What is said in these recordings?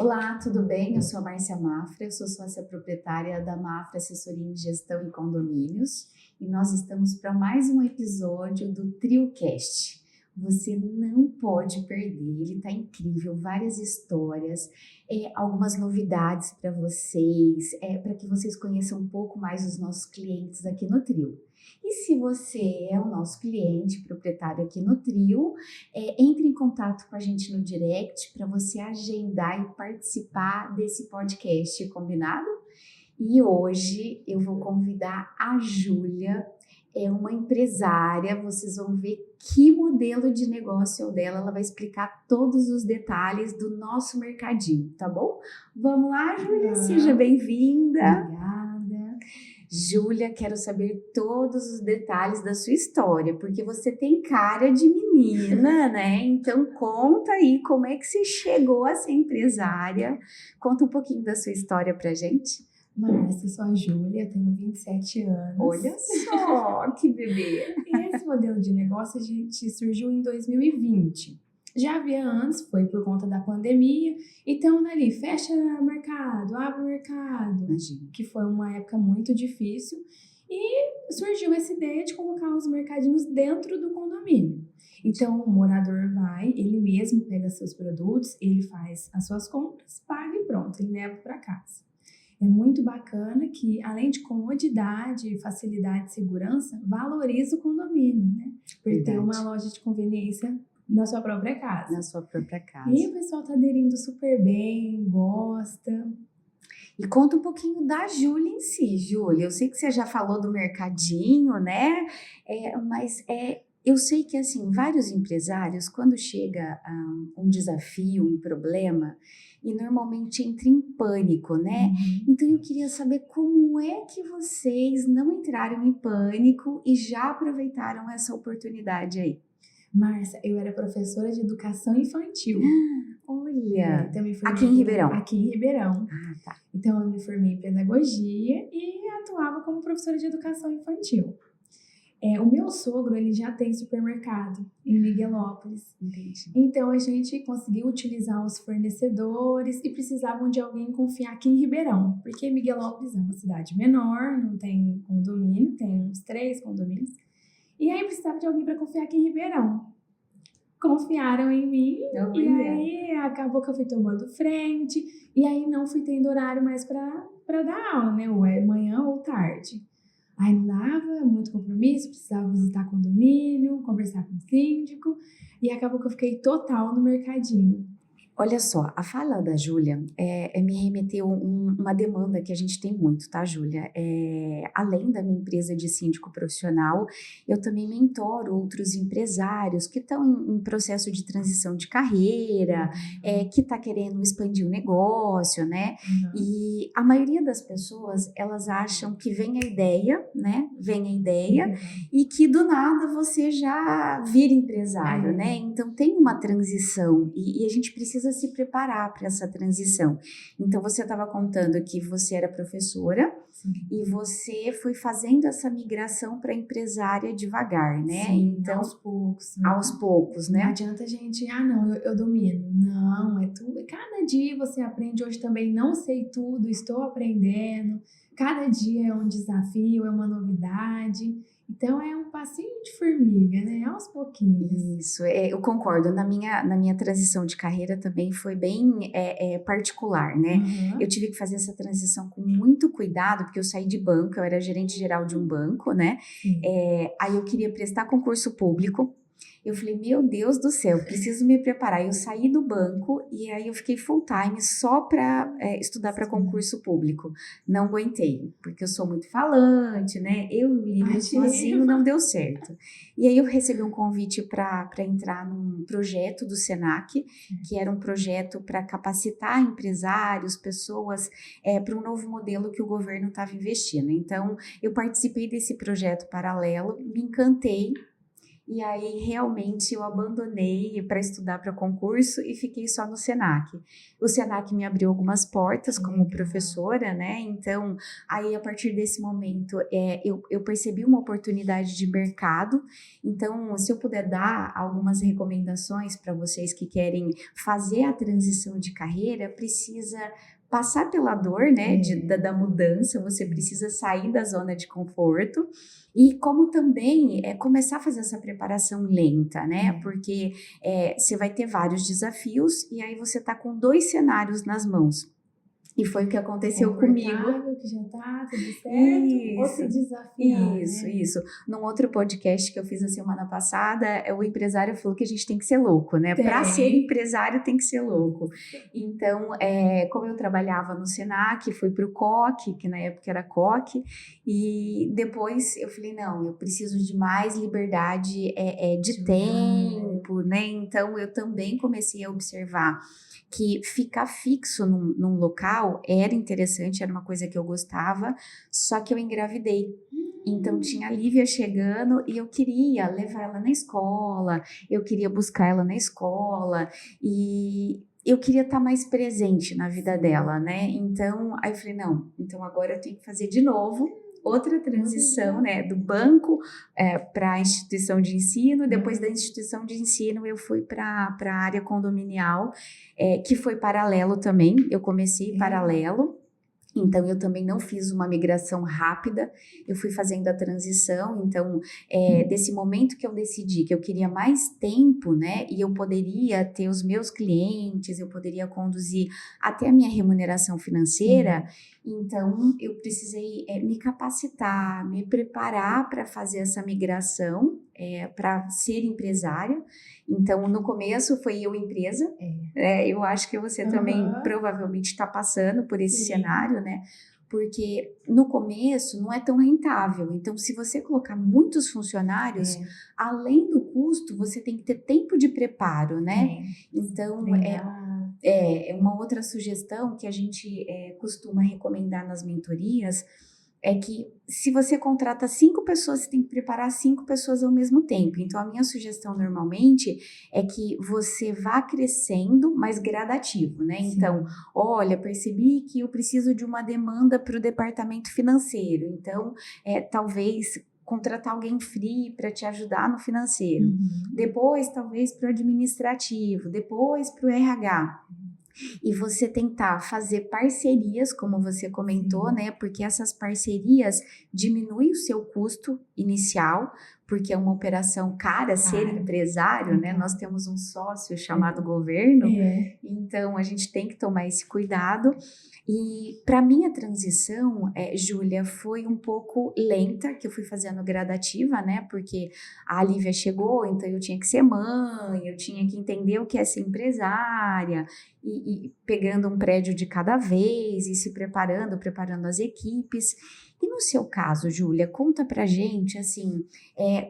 Olá, tudo bem? Eu sou a Márcia Mafra, eu sou sócia proprietária da Mafra Assessoria em Gestão e Condomínios e nós estamos para mais um episódio do TrioCast. Você não pode perder, ele está incrível, várias histórias, algumas novidades para vocês, para que vocês conheçam um pouco mais os nossos clientes aqui no Trio. E se você é o nosso cliente proprietário aqui no Trio, entre em contato com a gente no direct para você agendar e participar desse podcast, combinado? E hoje eu vou convidar a Júlia, é uma empresária, vocês vão ver que modelo de negócio é o dela, ela vai explicar todos os detalhes do nosso mercadinho, tá bom? Vamos lá, Júlia, seja bem-vinda. Obrigada. Júlia, quero saber todos os detalhes da sua história, porque você tem cara de menina, né? Então conta aí como é que você chegou a ser empresária. Conta um pouquinho da sua história pra gente. Márcia, eu sou a Júlia, tenho 27 anos. Olha só, que bebê! E esse modelo de negócio a gente surgiu em 2020. Já havia antes, foi por conta da pandemia. Então, ali, fecha mercado, abre mercado. Imagina. Que foi uma época muito difícil. E surgiu essa ideia de colocar os mercadinhos dentro do condomínio. Então, o morador vai, ele mesmo pega seus produtos, ele faz as suas compras, paga e pronto, ele leva para casa. É muito bacana que, além de comodidade, facilidade e segurança, valoriza o condomínio, né? Por ter uma loja de conveniência na sua própria casa. Na sua própria casa. E o pessoal tá aderindo super bem, gosta. E conta um pouquinho da Júlia em si, Júlia. Eu sei que você já falou do mercadinho, né? Mas eu sei que, assim, vários empresários, quando chega um desafio, um problema, e normalmente entra em pânico, né? Então, eu queria saber como é que vocês não entraram em pânico e já aproveitaram essa oportunidade aí. Márcia, eu era professora de educação infantil. Olha, então aqui em Ribeirão. Aqui em Ribeirão. Ah, tá. Então, eu me formei em pedagogia e atuava como professora de educação infantil. O meu sogro, ele já tem supermercado em Miguelópolis. Entendi. Então, a gente conseguiu utilizar os fornecedores e precisavam de alguém confiar aqui em Ribeirão. Porque Miguelópolis é uma cidade menor, não tem condomínio, tem uns 3 condomínios. E aí, precisava de alguém para confiar aqui em Ribeirão. Confiaram em mim e aí acabou que eu fui tomando frente. E aí, não fui tendo horário mais para dar aula, né? Ou é manhã ou tarde. Aí não dava, muito compromisso, precisava visitar condomínio, conversar com o síndico, e acabou que eu fiquei total no mercadinho. Olha só, a fala da Júlia me remeteu uma demanda que a gente tem muito, tá, Júlia? Além da minha empresa de síndico profissional, eu também mentoro outros empresários que estão em processo de transição de carreira, que está querendo expandir o negócio, né? E a maioria das pessoas, elas acham que vem a ideia, né? E que do nada você já vira empresário, né? Então tem uma transição e a gente precisa se preparar para essa transição. Então, você estava contando que você era professora. Sim. E você foi fazendo essa migração para empresária devagar, né? Sim, então, aos poucos. Aos poucos, né? Não adianta a gente, não, eu domino. Não, é tudo. Cada dia você aprende. Hoje também não sei tudo, estou aprendendo. Cada dia é um desafio, é uma novidade. Então, é um passinho de formiga, né? Aos pouquinhos. Isso, eu concordo. Na minha transição de carreira também foi bem particular, né? Eu tive que fazer essa transição com muito cuidado, porque eu saí de banco, eu era gerente geral de um banco, né? Aí eu queria prestar concurso público. Eu falei, meu Deus do céu, preciso me preparar. Eu saí do banco e aí eu fiquei full time só para estudar para concurso público. Não aguentei, porque eu sou muito falante, né? Eu e o livro sozinho não deu certo. E aí eu recebi um convite para entrar num projeto do Senac, que era um projeto para capacitar empresários, pessoas, para um novo modelo que o governo estava investindo. Então, eu participei desse projeto paralelo, me encantei. E aí, realmente, eu abandonei para estudar para concurso e fiquei só no Senac. O Senac me abriu algumas portas como professora, né? Então, aí, a partir desse momento, eu percebi uma oportunidade de mercado. Então, se eu puder dar algumas recomendações para vocês que querem fazer a transição de carreira, precisa passar pela dor, né, da mudança, você precisa sair da zona de conforto e como também começar a fazer essa preparação lenta, né, porque você vai ter vários desafios e aí você tá com 2 cenários nas mãos. E foi o que aconteceu comigo. Que já tá tudo certo, ou se desafiar, Isso. Num outro podcast que eu fiz a semana passada, o empresário falou que a gente tem que ser louco, né? Para ser empresário tem que ser louco. Então, como eu trabalhava no Senac, fui para o COC, que na época era COC, e depois eu falei, não, eu preciso de mais liberdade de tempo, né? Então, eu também comecei a observar que ficar fixo num local era interessante, era uma coisa que eu gostava, só que eu engravidei. Então tinha a Lívia chegando e eu queria levar ela na escola, eu queria buscar ela na escola e eu queria estar mais presente na vida dela, né? Então, aí eu falei, não, então agora eu tenho que fazer de novo outra transição, né, do banco para a instituição de ensino. Depois da instituição de ensino eu fui para a área condominial, que foi paralelo também, eu comecei paralelo. Então, eu também não fiz uma migração rápida, eu fui fazendo a transição. Então, desse momento que eu decidi que eu queria mais tempo, né, e eu poderia ter os meus clientes, eu poderia conduzir até a minha remuneração financeira, então eu precisei me capacitar, me preparar para fazer essa migração, para ser empresária. Então, no começo foi eu empresa, eu acho que você também provavelmente está passando por esse cenário, né? Porque no começo não é tão rentável. Então, se você colocar muitos funcionários, além do custo, você tem que ter tempo de preparo, né? Então, é uma outra sugestão que a gente costuma recomendar nas mentorias, é que se você contrata 5 pessoas, você tem que preparar 5 pessoas ao mesmo tempo. Então, a minha sugestão normalmente é que você vá crescendo, mas gradativo, né? Sim. Então, olha, percebi que eu preciso de uma demanda para o departamento financeiro. Então, talvez contratar alguém free para te ajudar no financeiro. Depois, talvez, para o administrativo. Depois, para o RH. E você tentar fazer parcerias, como você comentou, né? Porque essas parcerias diminuem o seu custo inicial, porque é uma operação cara ser empresário, né? Nós temos um sócio chamado governo, então a gente tem que tomar esse cuidado. E para mim a transição, Júlia, foi um pouco lenta, que eu fui fazendo gradativa, né? Porque a Lívia chegou, então eu tinha que ser mãe, eu tinha que entender o que é ser empresária, e pegando um prédio de cada vez, e se preparando as equipes. E no seu caso, Júlia, conta pra gente, assim,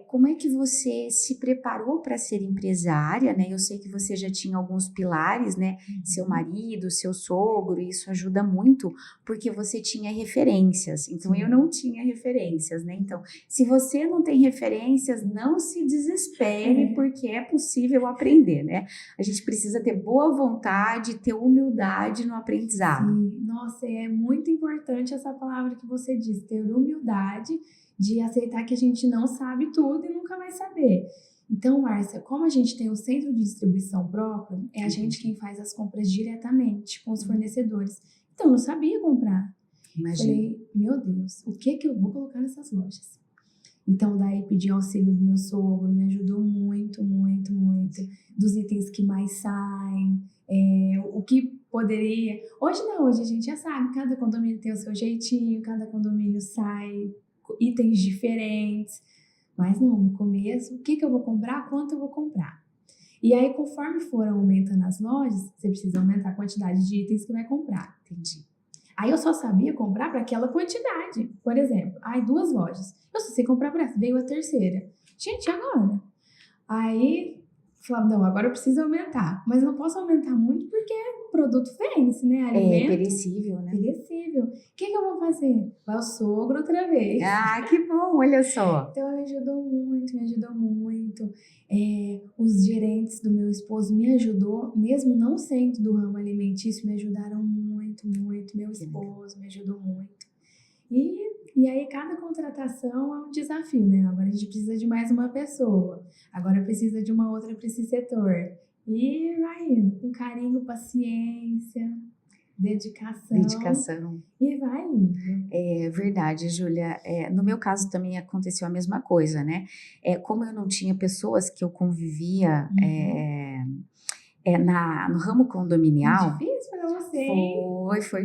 como é que você se preparou para ser empresária, né? Eu sei que você já tinha alguns pilares, né? Seu marido, seu sogro, isso ajuda muito, porque você tinha referências. Então, eu não tinha referências, né? Então, se você não tem referências, não se desespere, porque é possível aprender, né? A gente precisa ter boa vontade, ter humildade no aprendizado. Sim, nossa, é muito importante essa palavra que você disse, ter humildade de aceitar que a gente não sabe tudo e nunca vai saber. Então, Márcia, como a gente tem o centro de distribuição próprio, é a gente quem faz as compras diretamente com os fornecedores. Então, eu não sabia comprar. Imagina. Falei, meu Deus, o que eu vou colocar nessas lojas? Então, daí pedi auxílio do meu sogro, me ajudou muito, muito, muito. Dos itens que mais saem, o que poderia... Hoje não, hoje a gente já sabe, cada condomínio tem o seu jeitinho, cada condomínio sai itens diferentes. Mas não, no começo, o que eu vou comprar, quanto eu vou comprar. E aí, conforme foram aumentando as lojas, você precisa aumentar a quantidade de itens que vai comprar. Entendi. Aí eu só sabia comprar para aquela quantidade. Por exemplo, 2 lojas. Eu só sei comprar para essa. Veio a terceira. Gente, agora? Aí, falava, não, agora eu preciso aumentar. Mas eu não posso aumentar muito porque produto vence, né? É Alimento perecível, né? perecível. O que eu vou fazer? Vai ao sogro outra vez. Ah, que bom, olha só. Então, me ajudou muito, me ajudou muito. Os gerentes do meu esposo me ajudou, mesmo não sendo do ramo alimentício, me ajudaram muito, muito. Meu esposo me ajudou muito. E aí, cada contratação é um desafio, né? Agora a gente precisa de mais uma pessoa. Agora precisa de uma outra para esse setor. E vai indo, com carinho, paciência, dedicação. E vai indo. É verdade, Júlia. No meu caso também aconteceu a mesma coisa, né? Como eu não tinha pessoas que eu convivia no ramo condominial. Difícil para você, hein? Foi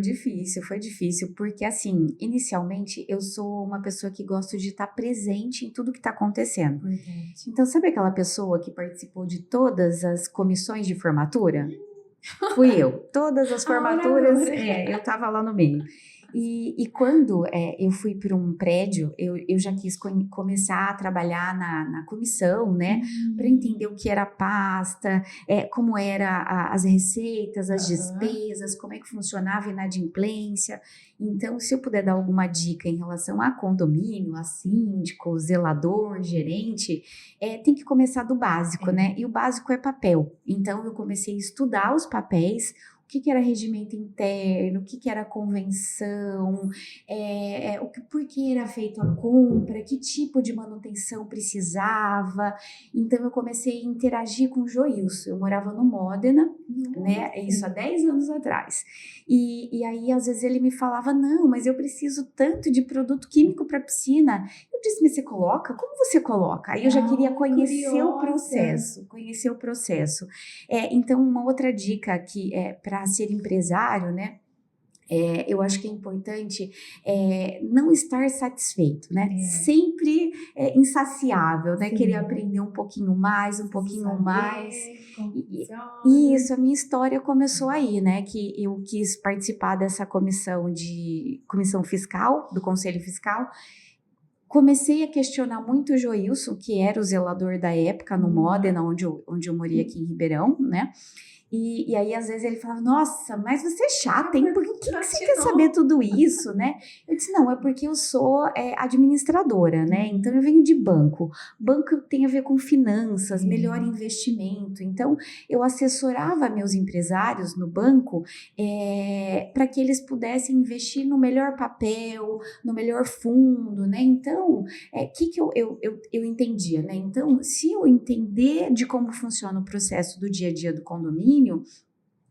difícil, porque assim, inicialmente eu sou uma pessoa que gosto de estar presente em tudo que está acontecendo. Importante. Então, sabe aquela pessoa que participou de todas as comissões de formatura? Fui eu. Todas as formaturas, eu estava lá no meio. E quando eu fui para um prédio, eu já quis começar a trabalhar na comissão, né? Para entender o que era a pasta, como eram as receitas, as despesas, como é que funcionava a inadimplência. Então, se eu puder dar alguma dica em relação a condomínio, a síndico, zelador, gerente, tem que começar do básico, né? E o básico é papel. Então, eu comecei a estudar os papéis, o que era regimento interno, o que era convenção, por que era feita a compra, que tipo de manutenção precisava. Então, eu comecei a interagir com o Joilson. Eu morava no Módena, né? Isso há 10 anos atrás. E aí, às vezes, ele me falava, não, mas eu preciso tanto de produto químico para piscina. Eu disse, mas você coloca? Como você coloca? Aí eu já queria conhecer o processo. Então, uma outra aqui que para ser empresário, né? Eu acho que é importante não estar satisfeito, né? Sempre insaciável, né? Querer aprender um pouquinho mais, E isso, a minha história começou aí, né? Que eu quis participar dessa comissão fiscal, do Conselho Fiscal. Comecei a questionar muito o Joilson, que era o zelador da época no Módena, onde eu morei aqui em Ribeirão, né? E aí, às vezes, ele falava, nossa, mas você é chata, hein? Por que você quer saber tudo isso, né? Eu disse, não, é porque eu sou administradora, né? Então, eu venho de banco. Banco tem a ver com finanças, melhor investimento. Então, eu assessorava meus empresários no banco para que eles pudessem investir no melhor papel, no melhor fundo, né? Então, que eu entendia, né? Então, se eu entender de como funciona o processo do dia a dia do condomínio,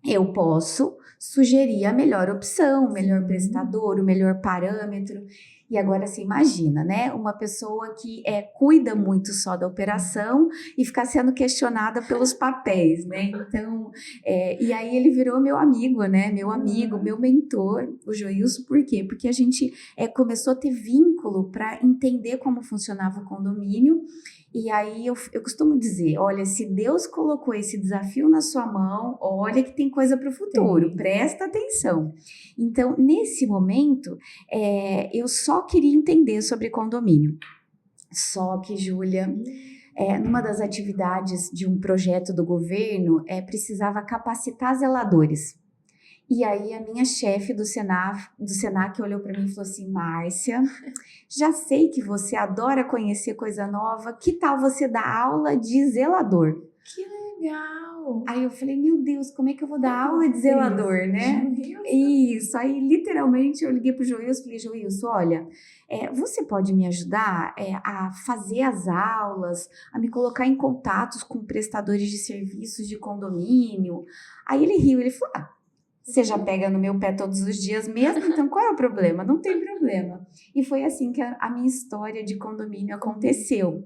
eu posso sugerir a melhor opção, o melhor prestador, o melhor parâmetro. E agora você imagina, né? Uma pessoa que cuida muito só da operação e ficar sendo questionada pelos papéis, né? Então, e aí ele virou meu amigo, né? Meu amigo, meu mentor, o Joilson. Por quê? Porque a gente começou a ter vínculo para entender como funcionava o condomínio. E aí eu costumo dizer, olha, se Deus colocou esse desafio na sua mão, olha que tem coisa para o futuro, presta atenção. Então, nesse momento, eu só queria entender sobre condomínio. Só que, Júlia, numa das atividades de um projeto do governo, precisava capacitar zeladores. E aí a minha chefe do Senac olhou para mim e falou assim, Márcia, já sei que você adora conhecer coisa nova, que tal você dar aula de zelador? Que legal! Aí eu falei, meu Deus, como é que eu vou dar aula de zelador, né? Isso, aí literalmente eu liguei pro Joilson e falei, Joilson, olha, você pode me ajudar a fazer as aulas, a me colocar em contatos com prestadores de serviços de condomínio? Aí ele riu, ele falou, você já pega no meu pé todos os dias mesmo, então qual é o problema? Não tem problema. E foi assim que a minha história de condomínio aconteceu.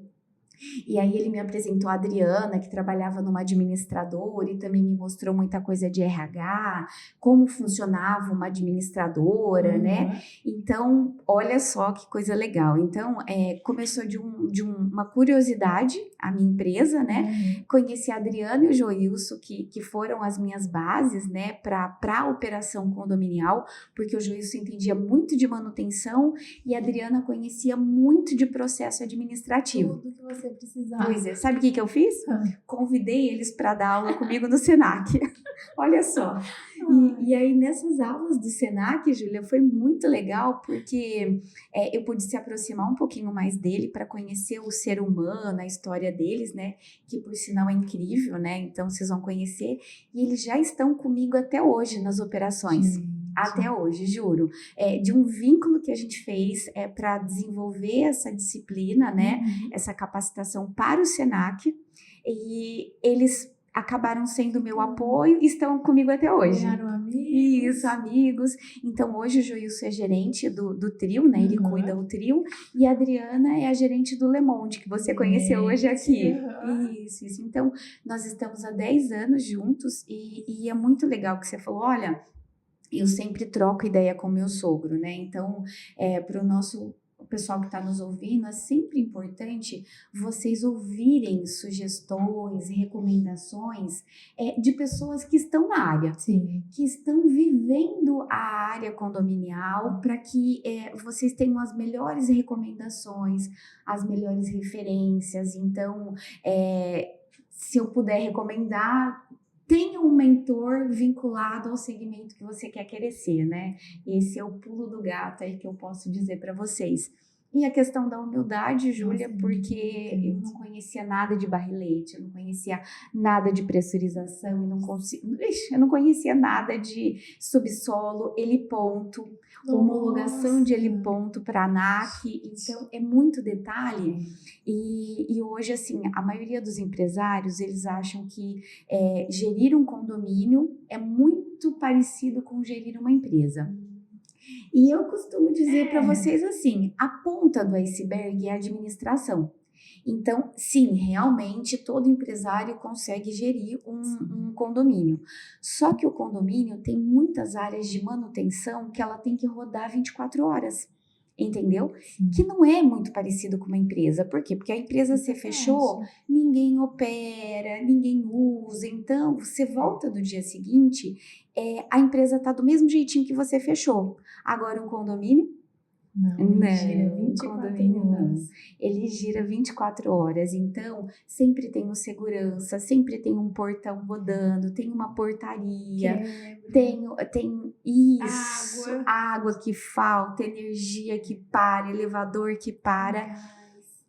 E aí ele me apresentou a Adriana, que trabalhava numa administradora e também me mostrou muita coisa de RH, como funcionava uma administradora, né? Então, olha só que coisa legal. Então, começou de uma curiosidade, a minha empresa, né? Conheci a Adriana e o Joilson, que foram as minhas bases, né? Para a operação condominial, porque o Joilson entendia muito de manutenção e a Adriana conhecia muito de processo administrativo. Tudo que você eu precisava. Pois é, sabe o que eu fiz? Ah. Convidei eles para dar aula comigo no Senac. Olha só. E aí, nessas aulas do Senac, Júlia, foi muito legal, porque eu pude se aproximar um pouquinho mais dele para conhecer o ser humano, a história deles, né? Que, por sinal, é incrível, né? Então, vocês vão conhecer. E eles já estão comigo até hoje nas operações. Até hoje, juro. De um vínculo que a gente fez para desenvolver essa disciplina, né? Essa capacitação para o Senac. E eles acabaram sendo meu apoio e estão comigo até hoje. Viraram amigos. Isso, amigos. Então, hoje o Joilson é gerente do trio, né? Ele cuida do trio. E a Adriana é a gerente do Le Monde, que você conheceu hoje aqui. Isso. Então, nós estamos há 10 anos juntos e é muito legal que você falou, olha, eu sempre troco ideia com meu sogro, né? Então, para o pessoal que está nos ouvindo, é sempre importante vocês ouvirem sugestões, recomendações de pessoas que estão na área, Sim. que estão vivendo a área condominial, para que vocês tenham as melhores recomendações, as melhores referências. Então, se eu puder recomendar, tenha um mentor vinculado ao segmento que você quer crescer, né? Esse é o pulo do gato aí que eu posso dizer para vocês. E a questão da humildade, Júlia, porque eu não conhecia nada de barrilete, eu não conhecia nada de pressurização, eu não conhecia nada de subsolo, heliponto, homologação de heliponto para ANAC, então é muito detalhe. E hoje, assim, a maioria dos empresários, eles acham que gerir um condomínio é muito parecido com gerir uma empresa. E eu costumo dizer para vocês assim, a ponta do iceberg é a administração. Então, sim, realmente todo empresário consegue gerir um condomínio. Só que o condomínio tem muitas áreas de manutenção que ela tem que rodar 24 horas. Entendeu? Que não é muito parecido com uma empresa. Por quê? Porque a empresa você fechou, ninguém opera, ninguém usa. Então, você volta do dia seguinte, a empresa está do mesmo jeitinho que você fechou. Agora, um condomínio? Não, ele gira 24 horas. Ele gira 24 horas, então sempre tem um segurança, sempre tem um portão rodando, tem uma portaria, tem isso, água que falta, energia que para, elevador que para,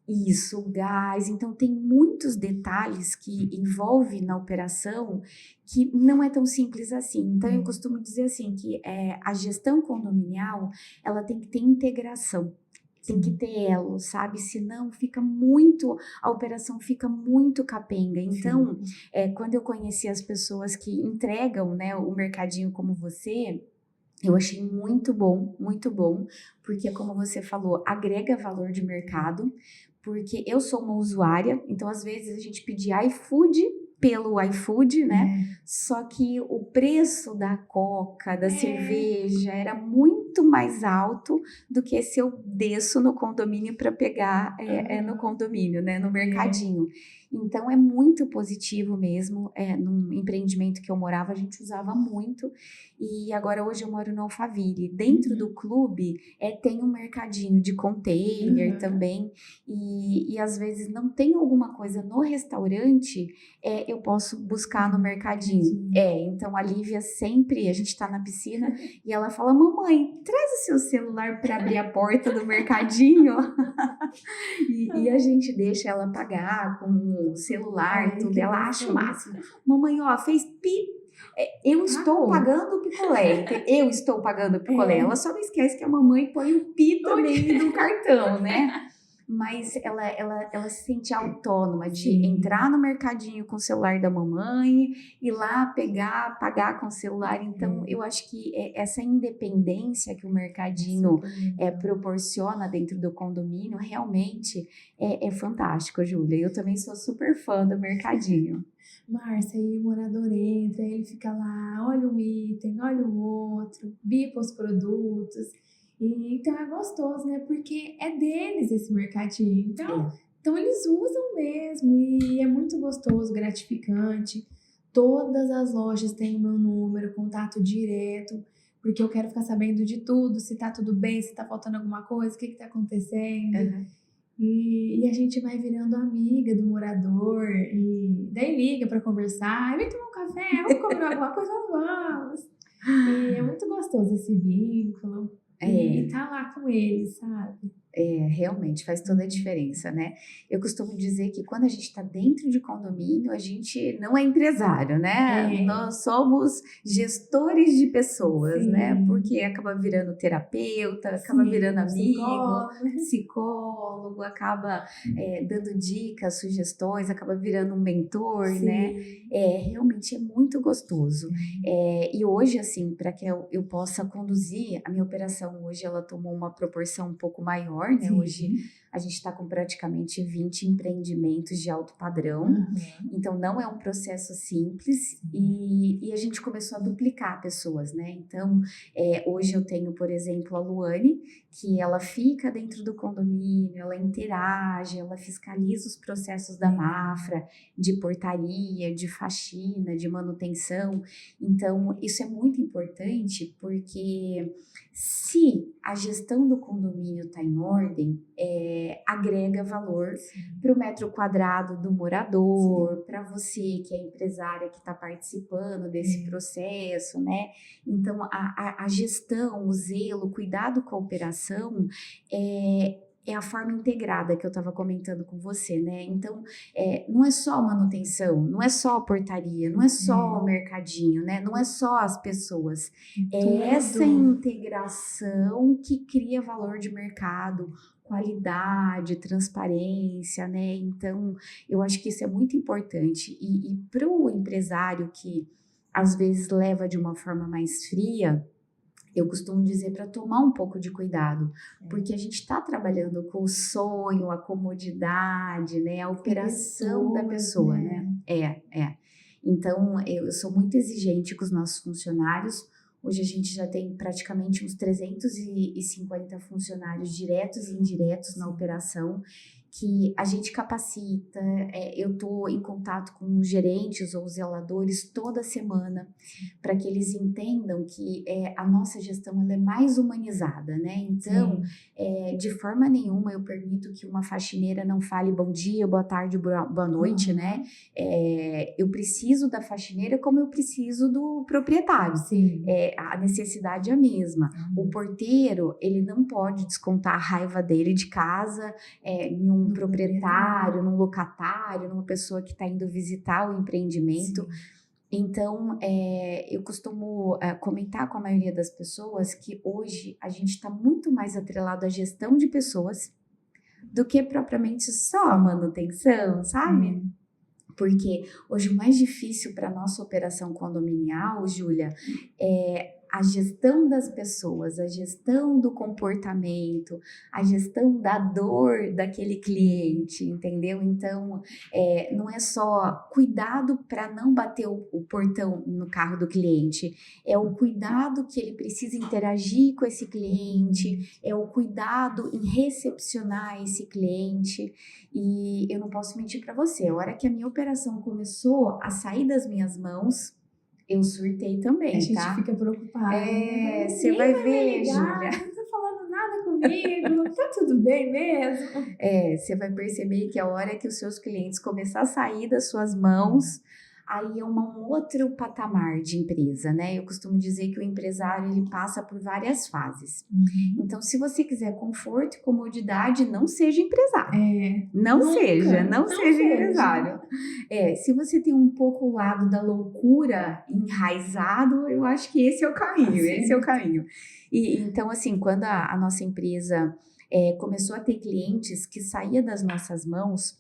isso, gás. Então tem muitos detalhes que envolvem na operação que não é tão simples assim. Então eu costumo dizer assim que a gestão condominial, ela tem que ter integração. Tem que ter elo, sabe? Senão a operação fica muito capenga. Então, quando eu conheci as pessoas que entregam, né, o mercadinho como você, eu achei muito bom, porque como você falou, agrega valor de mercado, porque eu sou uma usuária, então às vezes a gente pedia iFood pelo iFood, né? Só que o preço da coca, da cerveja era muito mais alto do que se eu desço no condomínio para pegar no condomínio, né? No mercadinho. Então é muito positivo mesmo. Num empreendimento que eu morava, a gente usava muito. E agora hoje eu moro no Alphaville. Dentro do clube tem um mercadinho de container também. E às vezes não tem alguma coisa no restaurante, eu posso buscar no mercadinho. Então a Lívia sempre, a gente tá na piscina e ela fala, mamãe, traz o seu celular para abrir a porta do mercadinho. e a gente deixa ela pagar com o celular, tudo. Ela acha o máximo. Mamãe, fez pi. Eu estou pagando o picolé. Ela só não esquece que a mamãe põe o pi também no cartão, né? Mas ela se sente autônoma de entrar no mercadinho com o celular da mamãe, ir lá pegar, pagar com o celular. Então, eu acho que essa independência que o mercadinho proporciona dentro do condomínio realmente é fantástico, Júlia. Eu também sou super fã do mercadinho. Márcia, aí o morador entra, ele fica lá, olha um item, olha o outro, bipa os produtos. Então é gostoso, né? Porque é deles esse mercadinho. Então eles usam mesmo e é muito gostoso, gratificante. Todas as lojas têm o meu número, contato direto, porque eu quero ficar sabendo de tudo, se tá tudo bem, se tá faltando alguma coisa, o que tá acontecendo. E a gente vai virando amiga do morador, e daí liga para conversar, vem tomar um café, vamos comer alguma coisa, vamos. E é muito gostoso esse vínculo. E tá lá com eles, sabe? Realmente faz toda a diferença, né? Eu costumo dizer que quando a gente está dentro de condomínio, a gente não é empresário, né? Nós somos gestores de pessoas, né? Sim. Porque acaba virando terapeuta, acaba Sim, virando amigo, psicólogo. psicólogo, acaba dando dicas, sugestões, acaba virando um mentor, Sim. né? Realmente é muito gostoso. E hoje, assim, para que eu possa conduzir, a minha operação hoje, ela tomou uma proporção um pouco maior, né? Sim. Hoje a gente está com praticamente 20 empreendimentos de alto padrão, então não é um processo simples e a gente começou a duplicar pessoas, né? Então hoje eu tenho, por exemplo, a Luane, que ela fica dentro do condomínio, ela interage, ela fiscaliza os processos da Mafra, de portaria, de faxina, de manutenção. Então, isso é muito importante porque se a gestão do condomínio está em ordem, agrega valor para o metro quadrado do morador, para você que é empresária que está participando desse processo, né? Então, a gestão, o zelo, o cuidado com a operação é a forma integrada que eu estava comentando com você, né? Então, não é só manutenção, não é só a portaria, não é só o mercadinho, né? Não é só as pessoas. É essa integração que cria valor de mercado, qualidade, transparência, né? Então, eu acho que isso é muito importante. E para o empresário que às vezes leva de uma forma mais fria, eu costumo dizer para tomar um pouco de cuidado, porque a gente está trabalhando com o sonho, a comodidade, né? A operação da pessoa, né? Então, eu sou muito exigente com os nossos funcionários. Hoje a gente já tem praticamente uns 350 funcionários diretos e indiretos na operação, que a gente capacita. Eu estou em contato com os gerentes ou os zeladores toda semana, para que eles entendam que a nossa gestão ela é mais humanizada, né? Então, de forma nenhuma eu permito que uma faxineira não fale bom dia, boa tarde, boa noite, né? Eu preciso da faxineira como eu preciso do proprietário. A necessidade é a mesma. O porteiro, ele não pode descontar a raiva dele de casa em um proprietário, num locatário, numa pessoa que está indo visitar o empreendimento. Então, eu costumo comentar com a maioria das pessoas que hoje a gente está muito mais atrelado à gestão de pessoas do que propriamente só a manutenção, sabe? Porque hoje o mais difícil para a nossa operação condominial, Júlia, é a gestão das pessoas, a gestão do comportamento, a gestão da dor daquele cliente, entendeu? Então, não é só cuidado para não bater o portão no carro do cliente, é o cuidado que ele precisa interagir com esse cliente, é o cuidado em recepcionar esse cliente. E eu não posso mentir para você, a hora que a minha operação começou a sair das minhas mãos, eu surtei também, a gente tá? fica preocupada. Você vai ver, Júlia. Não tá falando nada comigo, tá tudo bem mesmo? Você vai perceber que a hora que os seus clientes começar a sair das suas mãos, aí é um outro patamar de empresa, né? Eu costumo dizer que o empresário, ele passa por várias fases. Então, se você quiser conforto e comodidade, não seja empresário. Não seja empresário. Se você tem um pouco o lado da loucura enraizado, eu acho que esse é o caminho, E então, assim, quando a nossa empresa começou a ter clientes que saía das nossas mãos,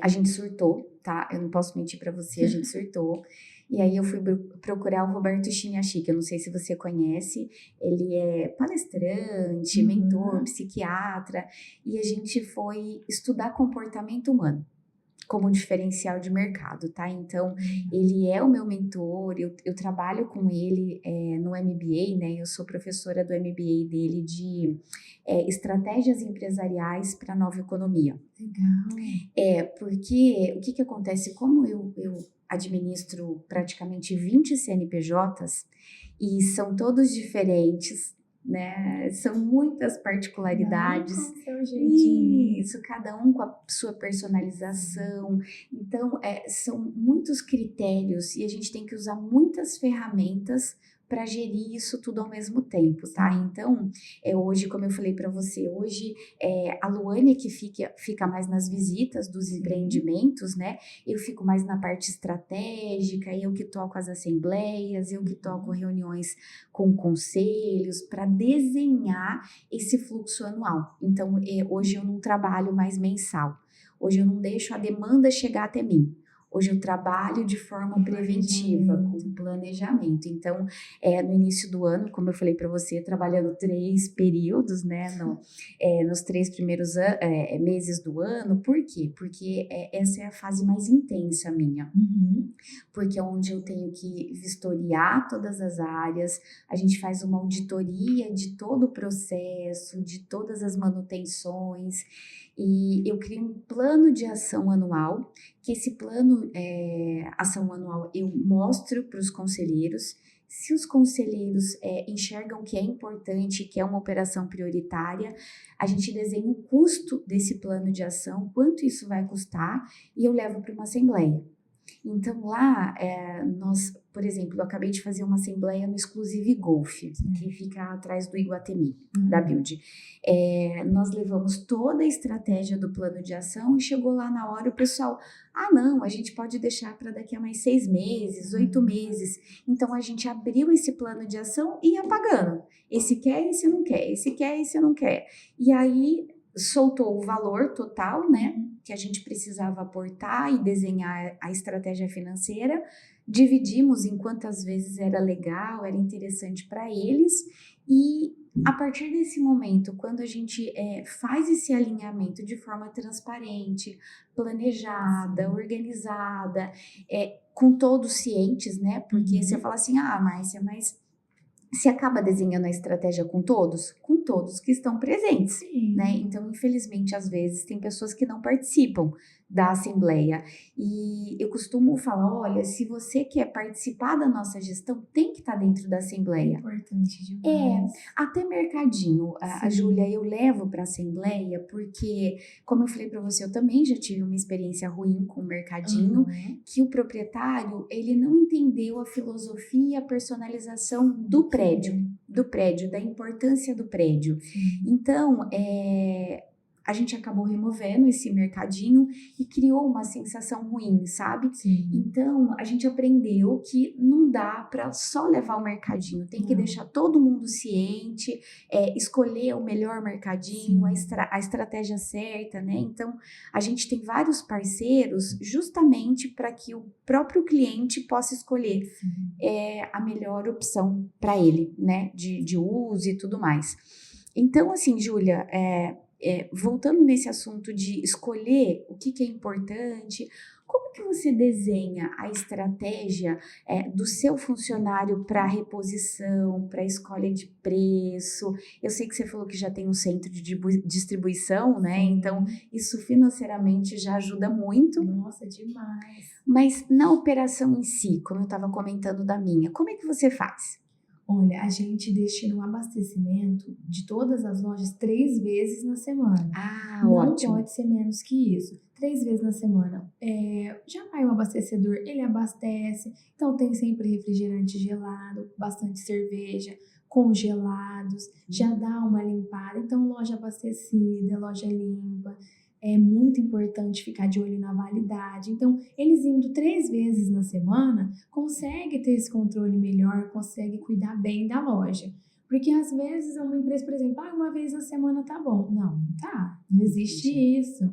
a gente surtou, tá? Eu não posso mentir para você, a gente surtou. E aí eu fui procurar o Roberto Chiniachi, que eu não sei se você conhece, ele é palestrante, mentor, psiquiatra, e a gente foi estudar comportamento humano como diferencial de mercado, tá? Então, ele é o meu mentor, eu trabalho com ele no MBA, né? Eu sou professora do MBA dele de estratégias empresariais para a nova economia. Legal. Porque o que acontece? Como eu administro praticamente 20 CNPJs e são todos diferentes, né? São muitas particularidades. Cada um com o seu jeitinho. Isso, cada um com a sua personalização. Então, são muitos critérios e a gente tem que usar muitas ferramentas para gerir isso tudo ao mesmo tempo, tá? Então, hoje, como eu falei para você, hoje a Luane é que fica mais nas visitas dos empreendimentos, né? Eu fico mais na parte estratégica, eu que toco as assembleias, eu que toco reuniões com conselhos para desenhar esse fluxo anual. Então, hoje eu não trabalho mais mensal. Hoje eu não deixo a demanda chegar até mim. Hoje eu trabalho de forma preventiva, com planejamento. Então, no início do ano, como eu falei para você, trabalhando 3 períodos, né, nos 3 primeiros meses do ano. Por quê? Porque essa é a fase mais intensa minha. Porque é onde eu tenho que vistoriar todas as áreas, a gente faz uma auditoria de todo o processo, de todas as manutenções, e eu crio um plano de ação anual, que esse plano ação anual eu mostro para os conselheiros. Se os conselheiros enxergam que é importante, que é uma operação prioritária, a gente desenha o custo desse plano de ação, quanto isso vai custar, e eu levo para uma assembleia. Então lá, nós, por exemplo, eu acabei de fazer uma assembleia no Exclusive Golf, que fica atrás do Iguatemi, da Build. Nós levamos toda a estratégia do plano de ação e chegou lá na hora o pessoal, não, a gente pode deixar para daqui a mais 6 meses, 8 meses. Então a gente abriu esse plano de ação e ia pagando. Esse quer, esse não quer, esse quer, esse não quer. E aí soltou o valor total, né, que a gente precisava aportar e desenhar a estratégia financeira, dividimos em quantas vezes era legal, era interessante para eles, e a partir desse momento, quando a gente faz esse alinhamento de forma transparente, planejada, organizada, com todos cientes, né, porque você fala assim, Márcia, mas você acaba desenhando a estratégia com todos? Com todos que estão presentes, né? Então, infelizmente, às vezes, tem pessoas que não participam da assembleia. E eu costumo falar, olha, se você quer participar da nossa gestão, tem que estar dentro da assembleia. Importante demais. Até mercadinho, a Júlia, eu levo para a assembleia, porque, como eu falei para você, eu também já tive uma experiência ruim com o mercadinho, que o proprietário, ele não entendeu a filosofia e a personalização do prédio, da importância do prédio. Então, a gente acabou removendo esse mercadinho e criou uma sensação ruim, sabe? Então, a gente aprendeu que não dá para só levar o mercadinho, tem que deixar todo mundo ciente, escolher o melhor mercadinho, a estratégia certa, né? Então, a gente tem vários parceiros justamente para que o próprio cliente possa escolher a melhor opção para ele, né? De uso e tudo mais. Então, assim, Júlia, voltando nesse assunto de escolher o que é importante, como que você desenha a estratégia do seu funcionário para reposição, para escolha de preço? Eu sei que você falou que já tem um centro de distribuição, né? Então, isso financeiramente já ajuda muito. Nossa, demais. Mas na operação em si, como eu estava comentando da minha, como é que você faz? Olha, a gente destina o abastecimento de todas as lojas 3 vezes na semana. Não Ótimo. pode ser menos que isso. 3 vezes na semana. Já vai o abastecedor, ele abastece. Então tem sempre refrigerante gelado, bastante cerveja, congelados. Já dá uma limpada. Então loja abastecida, loja limpa. É muito importante ficar de olho na validade. Então, eles indo 3 vezes na semana, consegue ter esse controle melhor, consegue cuidar bem da loja. Porque, às vezes, uma empresa, por exemplo, uma vez na semana tá bom. Não tá. Não existe isso.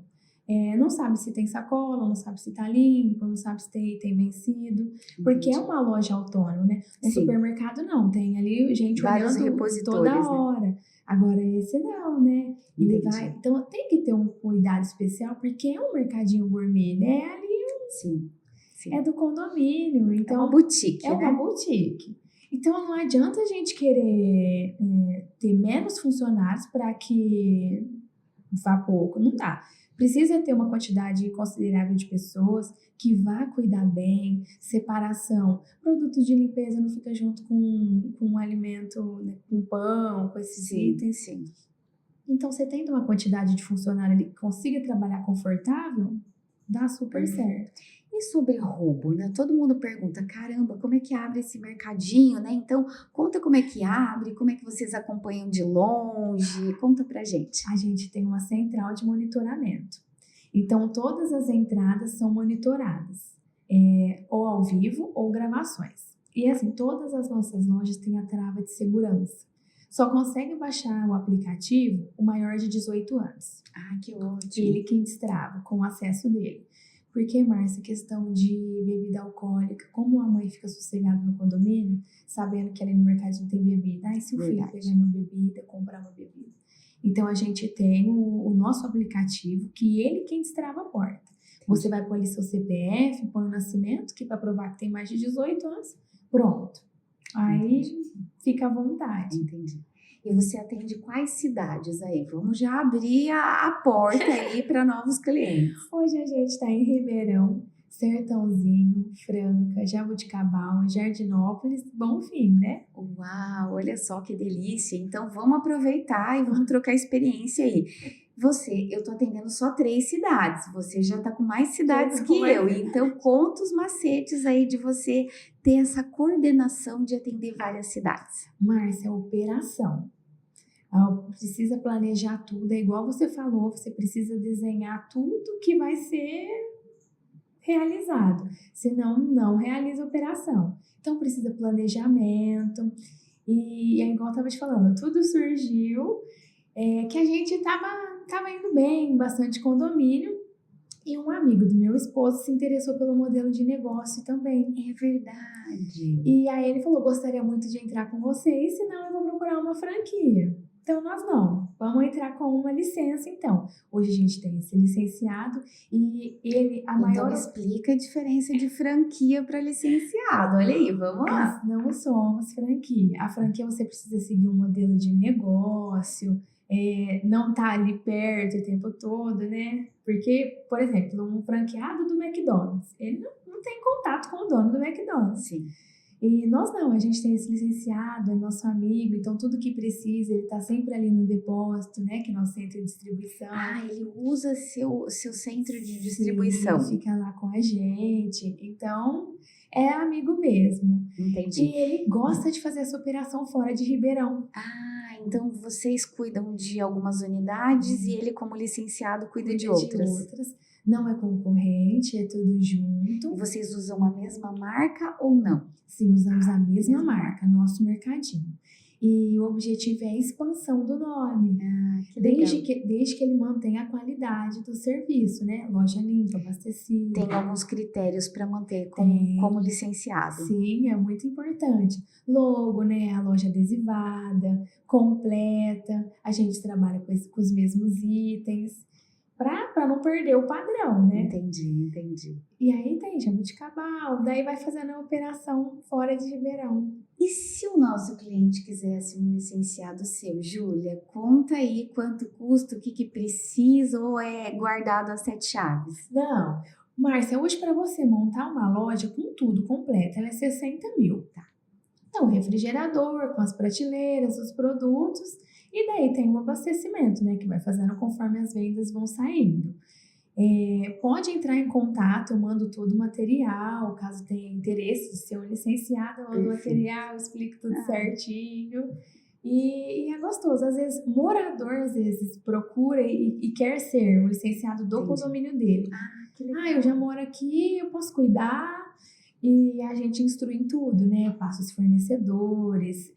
Não sabe se tem sacola, não sabe se tá limpo, não sabe se tem vencido. Porque é uma loja autônoma, né? Um supermercado não, tem ali gente vários olhando repositórios, toda hora. Né? Agora esse não, né? Ele vai, então tem que ter um cuidado especial, porque é um mercadinho gourmet, né? Ali é do condomínio. Então, é uma boutique, né? Uma boutique. Então não adianta a gente querer ter menos funcionários para que pouco, não dá. Precisa ter uma quantidade considerável de pessoas que vá cuidar bem, separação. Produto de limpeza não fica junto com um alimento, né, com pão, com esses itens. Sim. Então, você tendo uma quantidade de funcionário ali que consiga trabalhar confortável, dá super certo. E sobre roubo, né? Todo mundo pergunta, caramba, como é que abre esse mercadinho, né? Então, conta como é que abre, como é que vocês acompanham de longe, conta pra gente. A gente tem uma central de monitoramento. Então, todas as entradas são monitoradas, ou ao vivo ou gravações. E assim, todas as nossas lojas têm a trava de segurança. Só consegue baixar o aplicativo o maior de 18 anos. Ah, que ótimo. Ele quem destrava, com o acesso dele. Porque, Márcia, questão de bebida alcoólica, como a mãe fica sossegada no condomínio, sabendo que ali no mercadinho tem bebida, e se o filho pegar uma bebida, comprar uma bebida. Então, a gente tem o nosso aplicativo, que ele quem destrava a porta. Você vai pôr ali seu CPF, põe o nascimento, que para provar que tem mais de 18 anos, pronto. Aí fica à vontade. Entendi. E você atende quais cidades aí? Vamos já abrir a porta aí para novos clientes. Hoje a gente está em Ribeirão, Sertãozinho, Franca, Jaboticabal, Jardinópolis, Bonfim, né? Uau, olha só que delícia. Então vamos aproveitar e vamos trocar experiência aí. Eu tô atendendo só 3 cidades, você já tá com mais cidades que eu, então conta os macetes aí de você ter essa coordenação de atender várias cidades. Márcia, operação. Precisa planejar tudo, é igual você falou, você precisa desenhar tudo que vai ser realizado, senão não realiza a operação. Então precisa planejamento, e é igual eu estava te falando, tudo surgiu que a gente tava indo bem, bastante condomínio, e um amigo do meu esposo se interessou pelo modelo de negócio também. É verdade. E aí ele falou, gostaria muito de entrar com vocês, senão eu vou procurar uma franquia. Então, nós não. Vamos entrar com uma licença, então. Hoje a gente tem esse licenciado e ele, a maior... Então, explica a diferença de franquia para licenciado. Olha aí, vamos lá. Nós não somos franquia. A franquia você precisa seguir um modelo de negócio, não tá ali perto o tempo todo, né? Porque, por exemplo, um franqueado do McDonald's, ele não tem contato com o dono do McDonald's. Sim. E nós não, a gente tem esse licenciado, é nosso amigo, então tudo que precisa, ele tá sempre ali no depósito, né, que é nosso centro de distribuição. Ah, ele usa seu centro de distribuição. Sim, fica lá com a gente, então é amigo mesmo. Entendi. E ele gosta de fazer essa operação fora de Ribeirão. Ah, então vocês cuidam de algumas unidades e ele, como licenciado, cuida de outras. Não é concorrente, é tudo junto. E vocês usam a mesma marca ou não? Sim, usamos a mesma marca, nosso mercadinho. E o objetivo é a expansão do nome. Ah, que legal. Desde que ele mantenha a qualidade do serviço, né? Loja limpa, abastecida. Tem alguns critérios para manter como licenciado. Sim, é muito importante. Logo, né? A loja adesivada, completa. A gente trabalha com os mesmos itens. Para não perder o padrão, né? Entendi. E aí tem Jaboticabal, daí vai fazendo a operação fora de Ribeirão. E se o nosso cliente quisesse um licenciado seu, Júlia, conta aí quanto custa, o que precisa ou é guardado às 7 chaves? Não, Márcia, hoje para você montar uma loja com tudo completo, ela é 60 mil, tá? Então, refrigerador, com as prateleiras, os produtos, e daí tem um abastecimento, né, que vai fazendo conforme as vendas vão saindo. Pode entrar em contato, eu mando todo o material, caso tenha interesse de ser um licenciado, eu mando o material, explico tudo certinho. E é gostoso, às vezes, morador, procura e quer ser um licenciado do condomínio dele. Que legal. Eu já moro aqui, eu posso cuidar. E a gente instrui em tudo, né? Passa os fornecedores,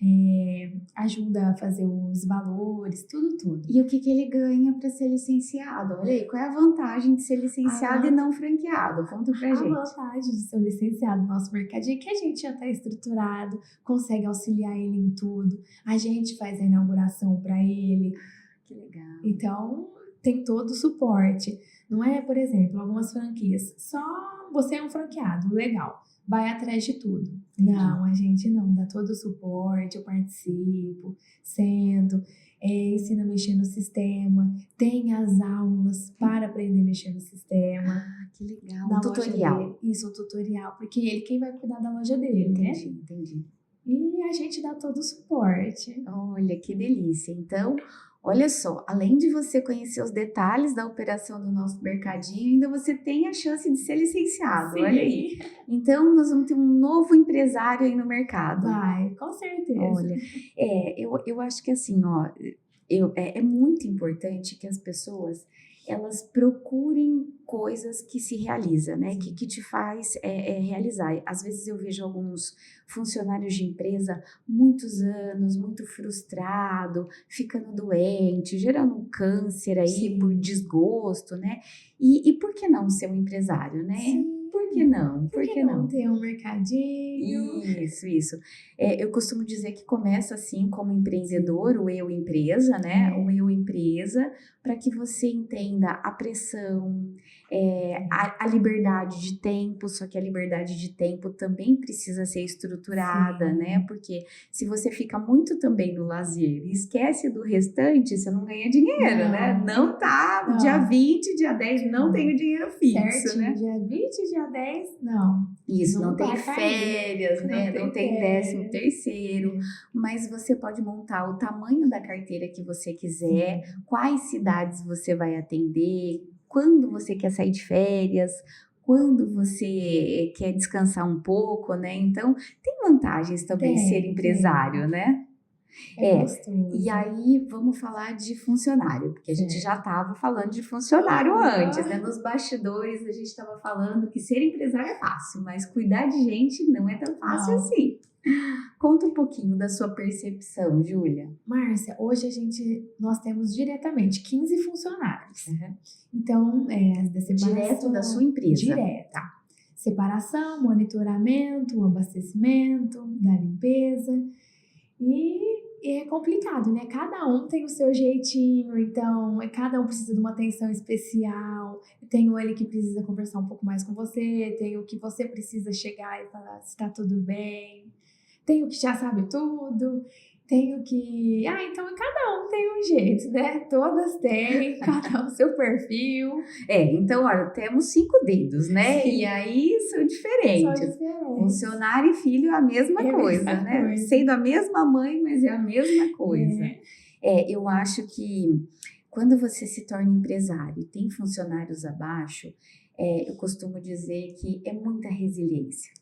ajuda a fazer os valores, tudo. E o que ele ganha para ser licenciado? Olha aí, qual é a vantagem de ser licenciado e não franqueado? Conta pra gente. A vantagem de ser licenciado no nosso mercadinho é que a gente já está estruturado, consegue auxiliar ele em tudo. A gente faz a inauguração para ele. Que legal. Então, tem todo o suporte. Não é, por exemplo, algumas franquias, só você é um franqueado, legal. Vai atrás de tudo. Entendi. Não, a gente não, dá todo o suporte, eu participo, sento. ensina a mexer no sistema, tem as aulas para aprender a mexer no sistema. Ah, que legal. Na Um loja tutorial. dele. Isso, um tutorial, porque ele quem vai cuidar da loja dele, né? Entendi. E a gente dá todo o suporte. Olha, que delícia. Então, olha só, além de você conhecer os detalhes da operação do nosso mercadinho, ainda você tem a chance de ser licenciado. Olha aí. Então, nós vamos ter um novo empresário aí no mercado. Vai, com certeza. Olha, eu acho que assim, ó, é muito importante que as pessoas elas procurem coisas que se realizam, né? Que te faz realizar. Às vezes eu vejo alguns funcionários de empresa muitos anos, muito frustrado, ficando doente, gerando um câncer aí Sim. por desgosto, né? E por que não ser um empresário, né? Sim. Por que não? Por que não ter um mercadinho? Isso. Eu costumo dizer que começa assim como empreendedor, o eu empresa, né? O eu empresa, para que você entenda a pressão, a liberdade de tempo, só que a liberdade de tempo também precisa ser estruturada, Sim. né? Porque se você fica muito também no lazer e esquece do restante, você não ganha dinheiro, né? Não tá, Não. dia 20, dia 10, não tenho dinheiro fixo, Certinho, né? dia 20, dia 10, não. Isso, não tem vai cair. férias, né? Não tem férias. 13º, mas você pode montar o tamanho da carteira que você quiser, quais cidades você vai atender, quando você quer sair de férias, quando você quer descansar um pouco, né? Então, tem vantagens também ser empresário, né? Gostoso. E aí, vamos falar de funcionário, porque a gente já estava falando de funcionário Aham. antes, né? Nos bastidores, a gente estava falando que ser empresário é fácil, mas cuidar de gente não é tão fácil Não. assim. Conta um pouquinho da sua percepção, Júlia. Márcia, hoje nós temos diretamente 15 funcionários. Uhum. Então, da separação. Direto da sua empresa. Direto. Tá. Separação, monitoramento, abastecimento, da limpeza. E é complicado, né? Cada um tem o seu jeitinho, então cada um precisa de uma atenção especial. Tem ele que precisa conversar um pouco mais com você, tem o que você precisa chegar e falar se tá tudo bem. Tem o que já sabe tudo, tem o que... então cada um tem um jeito, né? Todas têm, cada um seu perfil. Então, olha, temos 5 dedos, né? Sim. E aí são diferentes. Funcionário e filho é a mesma coisa, né? Coisa. Sendo a mesma mãe, mas é a mesma coisa. Eu acho que quando você se torna empresário e tem funcionários abaixo, eu costumo dizer que é muita resiliência.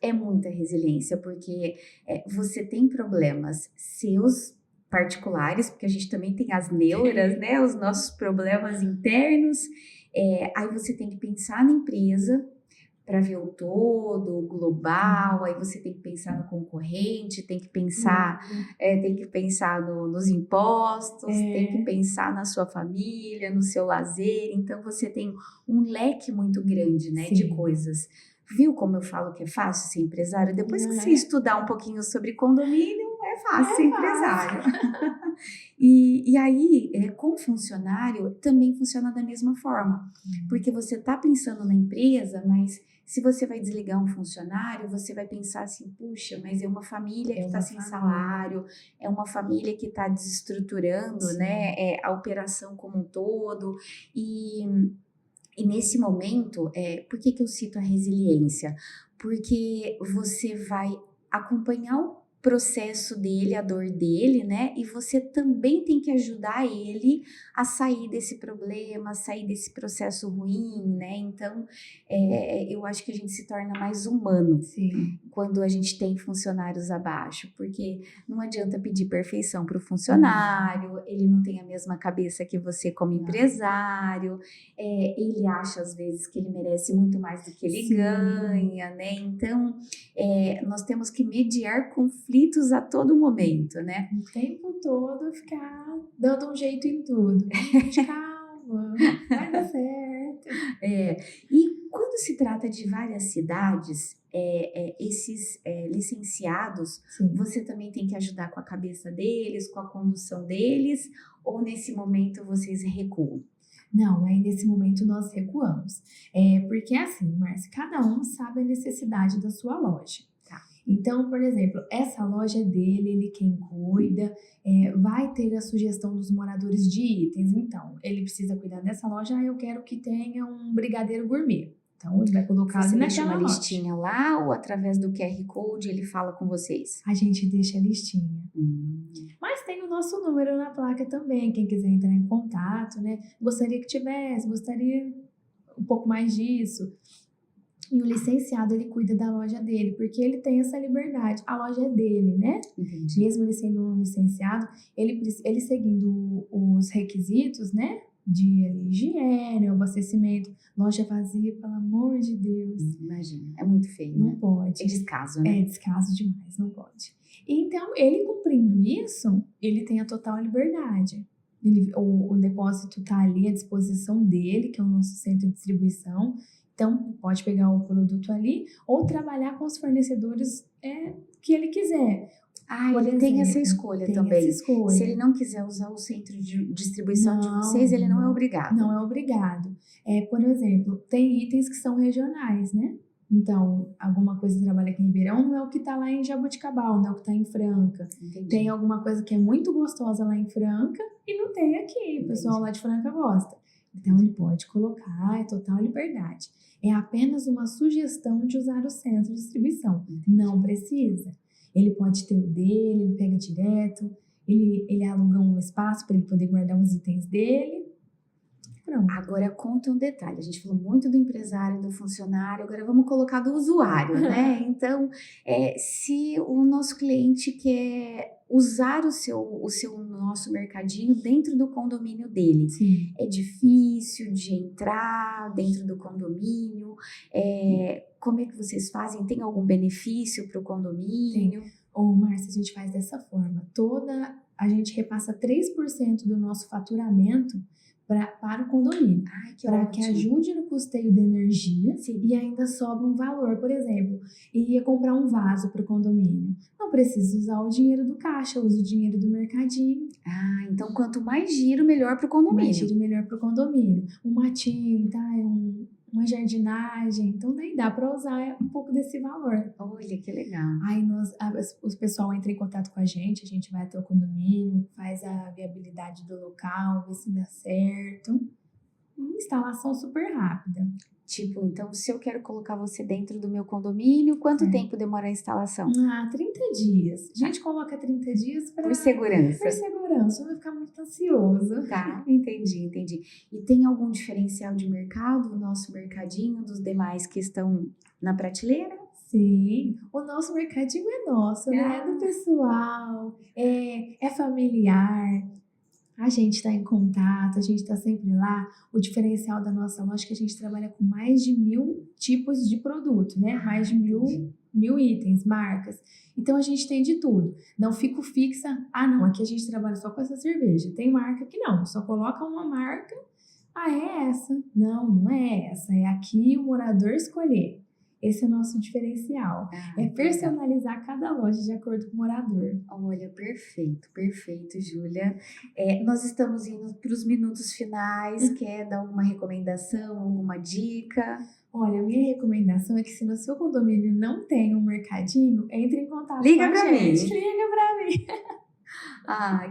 É muita resiliência, porque você tem problemas seus particulares, porque a gente também tem as neuras, né? Os nossos problemas internos. Aí você tem que pensar na empresa para ver o todo, o global, aí você tem que pensar no concorrente, tem que pensar, nos impostos, tem que pensar na sua família, no seu lazer, então você tem um leque muito grande, né, de coisas. Viu como eu falo que é fácil ser empresário? Depois que você estudar um pouquinho sobre condomínio, é fácil ser empresário. E aí, com funcionário, também funciona da mesma forma. Porque você está pensando na empresa, mas se você vai desligar um funcionário, você vai pensar assim, puxa, mas é uma família que está sem salário, é uma família que está desestruturando, né, a operação como um todo. E nesse momento, por que eu cito a resiliência? Porque você vai acompanhar o processo dele, a dor dele, né? E você também tem que ajudar ele a sair desse problema, a sair desse processo ruim, né? Então, eu acho que a gente se torna mais humano quando a gente tem funcionários abaixo, porque não adianta pedir perfeição para o funcionário, ele não tem a mesma cabeça que você como empresário, ele acha às vezes que ele merece muito mais do que ele ganha, né? Então, nós temos que mediar conflitos a todo momento, né? O tempo todo ficar dando um jeito em tudo. Calma, vai dar certo. E quando se trata de várias cidades, esses licenciados, você também tem que ajudar com a cabeça deles, com a condução deles, ou nesse momento vocês recuam? Não, aí nesse momento nós recuamos. Porque assim, Márcia, cada um sabe a necessidade da sua loja. Então, por exemplo, essa loja é dele, ele quem cuida, vai ter a sugestão dos moradores de itens. Então, ele precisa cuidar dessa loja, eu quero que tenha um brigadeiro gourmet. Então, ele vai colocar Você ali deixa naquela uma loja. listinha lá ou através do QR Code ele fala com vocês? A gente deixa a listinha. Mas tem o nosso número na placa também, quem quiser entrar em contato, né? Gostaria que tivesse, gostaria um pouco mais disso. E o licenciado, ele cuida da loja dele, porque ele tem essa liberdade. A loja é dele, né? Entendi. Mesmo ele sendo um licenciado, ele seguindo os requisitos, né? De higiene, abastecimento, loja vazia, pelo amor de Deus. Imagina, é muito feio, Não né? pode. É descaso, né? É descaso demais, não pode. Então, ele cumprindo isso, ele tem a total liberdade. O depósito está ali à disposição dele, que é o nosso centro de distribuição. Então, pode pegar o produto ali ou trabalhar com os fornecedores que ele quiser. Ele tem essa escolha tem também. Essa escolha. Se ele não quiser usar o centro de distribuição de vocês, ele não é obrigado. Não é obrigado. Por exemplo, tem itens que são regionais, né? Então, alguma coisa que trabalha aqui em Ribeirão não é o que está lá em Jaboticabal, não é o que está em Franca. Entendi. Tem alguma coisa que é muito gostosa lá em Franca e não tem aqui. O pessoal lá de Franca gosta. Então, ele pode colocar, é total liberdade. É apenas uma sugestão de usar o centro de distribuição. Não precisa. Ele pode ter o dele, ele pega direto, ele aluga um espaço para ele poder guardar os itens dele. Pronto. Agora conta um detalhe, a gente falou muito do empresário, do funcionário, agora vamos colocar do usuário, né? Então, se o nosso cliente quer usar o nosso mercadinho dentro do condomínio dele, Sim. É difícil de entrar dentro do condomínio? Como é que vocês fazem? Tem algum benefício para o condomínio? Márcia, a gente faz dessa forma. A gente repassa 3% do nosso faturamento para o condomínio, para que ajude no custeio da energia. Sim. E ainda sobra um valor. Por exemplo, iria comprar um vaso para o condomínio. Não precisa usar o dinheiro do caixa, usa o dinheiro do mercadinho. Então quanto mais giro, melhor para o condomínio. Mais giro, melhor para o condomínio. Uma tinta, uma jardinagem, então daí dá para usar um pouco desse valor. Olha, que legal. Aí o pessoal entra em contato com a gente vai até o condomínio, faz a viabilidade do local, vê se dá certo. Instalação super rápida. Tipo, então, se eu quero colocar você dentro do meu condomínio, quanto tempo demora a instalação? 30 dias. A gente coloca 30 dias para... Por segurança. Por segurança, não vai ficar muito ansioso. Tá, entendi. E tem algum diferencial de mercado, o nosso mercadinho, dos demais que estão na prateleira? Sim, o nosso mercadinho é nosso, né? É do pessoal, é familiar. A gente está em contato, a gente está sempre lá. O diferencial da nossa loja é que a gente trabalha com mais de 1.000 tipos de produto, né? Mais de 1.000 itens, marcas. Então, a gente tem de tudo. Não fico fixa, não, aqui a gente trabalha só com essa cerveja. Tem marca que não, só coloca uma marca, é essa. Não, não é essa, é aqui o morador escolher. Esse é o nosso diferencial. Personalizar cada loja de acordo com o morador. Olha, perfeito, Júlia. Nós estamos indo para os minutos finais. Quer dar alguma recomendação, alguma dica? Olha, a minha recomendação é que se no seu condomínio não tem um mercadinho, entre em contato com a gente. Liga para mim.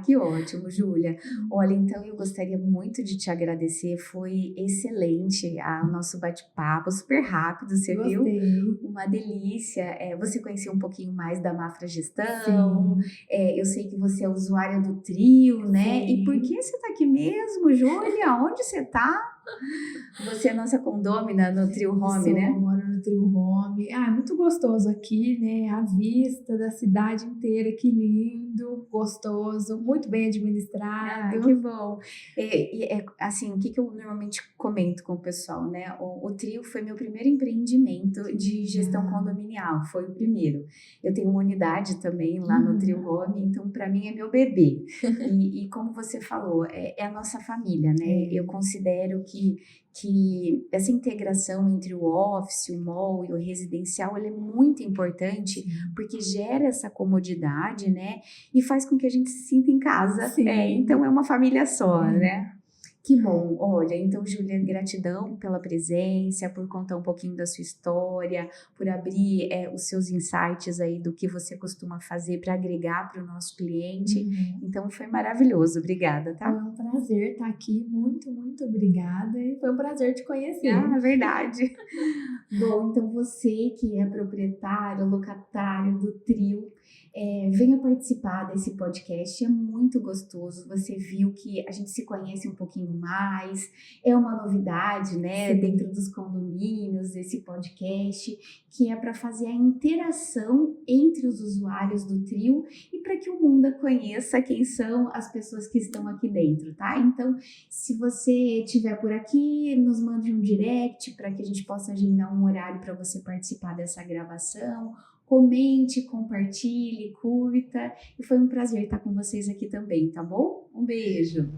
Que ótimo, Júlia. Olha, então eu gostaria muito de te agradecer, foi excelente o nosso bate-papo, super rápido, você viu? Uma delícia. Você conheceu um pouquinho mais da Mafra Gestão, eu sei que você é usuária do Trio, né? Sim. E por que você tá aqui mesmo, Júlia? Onde você tá? Você é nossa condômina no Trio Home, né? Eu moro no Trio Home. É muito gostoso aqui, né? A vista da cidade inteira, que lindo, gostoso, muito bem administrado. Que bom. Assim, o que eu normalmente comento com o pessoal, né? O Trio foi meu primeiro empreendimento de gestão condominial, foi o primeiro. Eu tenho uma unidade também lá no Trio Home, então para mim é meu bebê. E como você falou, é a nossa família, né? Eu considero que essa integração entre o office, o mall e o residencial, ela é muito importante, porque gera essa comodidade, né? E faz com que a gente se sinta em casa. Então é uma família só, né? Que bom, olha, então, Júlia, gratidão pela presença, por contar um pouquinho da sua história, por abrir os seus insights aí do que você costuma fazer para agregar para o nosso cliente. Uhum. Então, foi maravilhoso, obrigada, Foi tá? um prazer estar aqui, muito, muito obrigada, e foi um prazer te conhecer. Ah, verdade. Bom, então você que é proprietário, locatário do Trio, venha participar desse podcast, é muito gostoso. Você viu que a gente se conhece um pouquinho mais, é uma novidade, né, Sim. dentro dos condomínios, esse podcast, que é para fazer a interação entre os usuários do Trio e para que o mundo conheça quem são as pessoas que estão aqui dentro, tá? Então, se você estiver por aqui, nos mande um direct para que a gente possa agendar um horário para você participar dessa gravação. Comente, compartilhe, curta. E foi um prazer estar com vocês aqui também, tá bom? Um beijo!